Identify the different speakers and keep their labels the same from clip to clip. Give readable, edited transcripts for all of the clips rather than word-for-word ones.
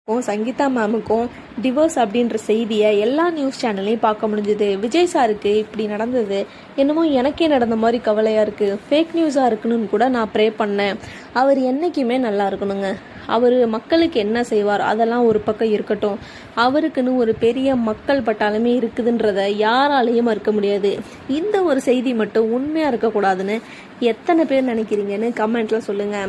Speaker 1: Sangeetha மேமுக்கும் divorce அப்படின்ற செய்தியை எல்லா நியூஸ் சேனல்லையும் பார்க்க முடிஞ்சுது. விஜய் சாருக்கு இப்படி நடந்தது என்னமோ எனக்கே நடந்த மாதிரி கவலையாக இருக்குது. ஃபேக் நியூஸாக இருக்குன்னு கூட நான் ப்ரே பண்ணேன். அவர் என்றைக்குமே நல்லா இருக்கணுங்க. அவர் மக்களுக்கு என்ன செய்வார் அதெல்லாம் ஒரு பக்கம் இருக்கட்டும், அவருக்குன்னு ஒரு பெரிய மக்கள் பட்டாளமே இருக்குதுன்றத யாராலையும் மறுக்க முடியாது. இந்த ஒரு செய்தி மட்டும் உண்மையாக இருக்கக்கூடாதுன்னு எத்தனை பேர் நினைக்கிறீங்கன்னு கமெண்ட்ல சொல்லுங்க.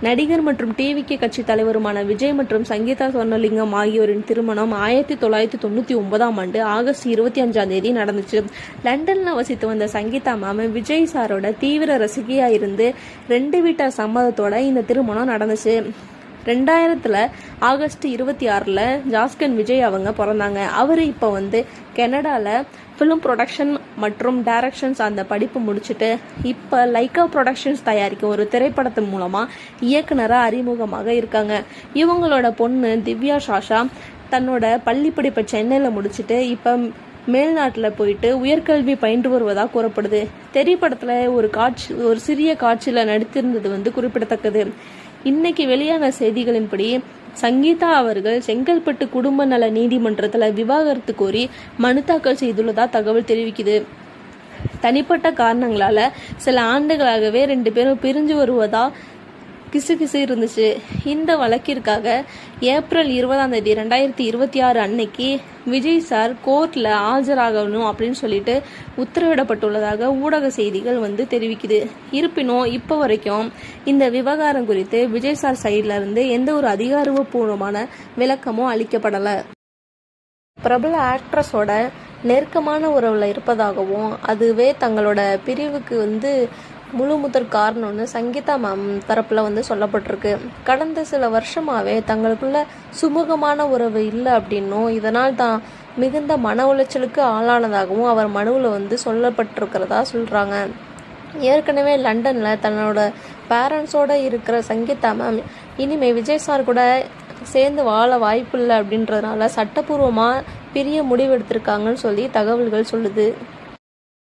Speaker 1: நடிகர் மற்றும் டிவிகே கட்சி தலைவருமான விஜய் மற்றும் சங்கீதா சொர்ணலிங்கம் ஆகியோரின் திருமணம் 1999 ஆகஸ்ட் 25 நடந்துச்சு. லண்டன்ல வசித்து வந்த சங்கீதா மேம் விஜய் சாரோட தீவிர ரசிகையா இருந்து 2 வீட்டார் சம்மதத்தோட இந்த திருமணம் நடந்துச்சு. 2000 ஆகஸ்ட் 26 ஜாஸ்கன் விஜய் அவங்க பிறந்தாங்க. அவர் இப்போ கனடாவில் ஃபிலிம் ப்ரொடக்ஷன் மற்றும் டைரக்ஷன்ஸ் அந்த படிப்பு முடிச்சுட்டு இப்போ லைக்கா ப்ரொடக்ஷன்ஸ் தயாரிக்கும் ஒரு திரைப்படத்தின் மூலமாக இயக்குனராக அறிமுகமாக இருக்காங்க. இவங்களோட பொண்ணு திவ்யா சாஷா தன்னோட பள்ளி படிப்பை சென்னையில் முடிச்சுட்டு இப்போ மேல்நாட்டில் போயிட்டு உயர்கல்வி பயின்று வருவதாக கூறப்படுது. திரைப்படத்தில் ஒரு சிறிய காட்சியில் நடித்திருந்தது குறிப்பிடத்தக்கது. இன்னைக்கு வெளியான செய்திகளின்படி சங்கீதா அவர்கள் செங்கல்பட்டு குடும்ப நல நீதிமன்றத்தில் விவாகரத்து கோரி மனு தாக்கல் செய்துள்ளதா தகவல் தெரிவிக்குது. தனிப்பட்ட காரணங்களால சில ஆண்டுகளாகவே 2 பேரும் பிரிஞ்சு வருவதா கிசு இருந்துச்சு. இந்த வழக்கிற்காக ஏப்ரல் 20 2026 அன்னைக்கு விஜய் சார் கோர்ட்ல ஆஜராகணும் அப்படின்னு சொல்லிட்டு உத்தரவிடப்பட்டுள்ளதாக ஊடக செய்திகள் தெரிவிக்குது. இருப்பினும் இப்போ வரைக்கும் இந்த விவகாரம் குறித்து விஜய் சார் சைட்ல இருந்து எந்த ஒரு அதிகாரப்பூர்வமான விளக்கமும் அளிக்கப்படலை. பிரபல ஆக்ட்ரஸோட நெருக்கமான உறவில் இருப்பதாகவும் அதுவே தங்களோட பிரிவுக்கு முழு முதற் காரணம்னு சங்கீதா மேம் தரப்பில் சொல்லப்பட்டிருக்கு. கடந்த சில வருஷமாகவே தங்களுக்குள்ள சுமூகமான உறவு இல்லை அப்படின்னும் இதனால் தான் மிகுந்த மன உளைச்சலுக்கு ஆளானதாகவும் அவர் மனுவில் சொல்லப்பட்டிருக்கிறதா சொல்கிறாங்க. ஏற்கனவே லண்டனில் தன்னோட பேரண்ட்ஸோடு இருக்கிற சங்கீதா மேம் இனிமேல் விஜய் சார் கூட சேர்ந்து வாழ வாய்ப்பு இல்லை அப்படின்றதுனால சட்டப்பூர்வமாக பிரிய முடிவெடுத்திருக்காங்கன்னு சொல்லி தகவல்கள் சொல்லுது.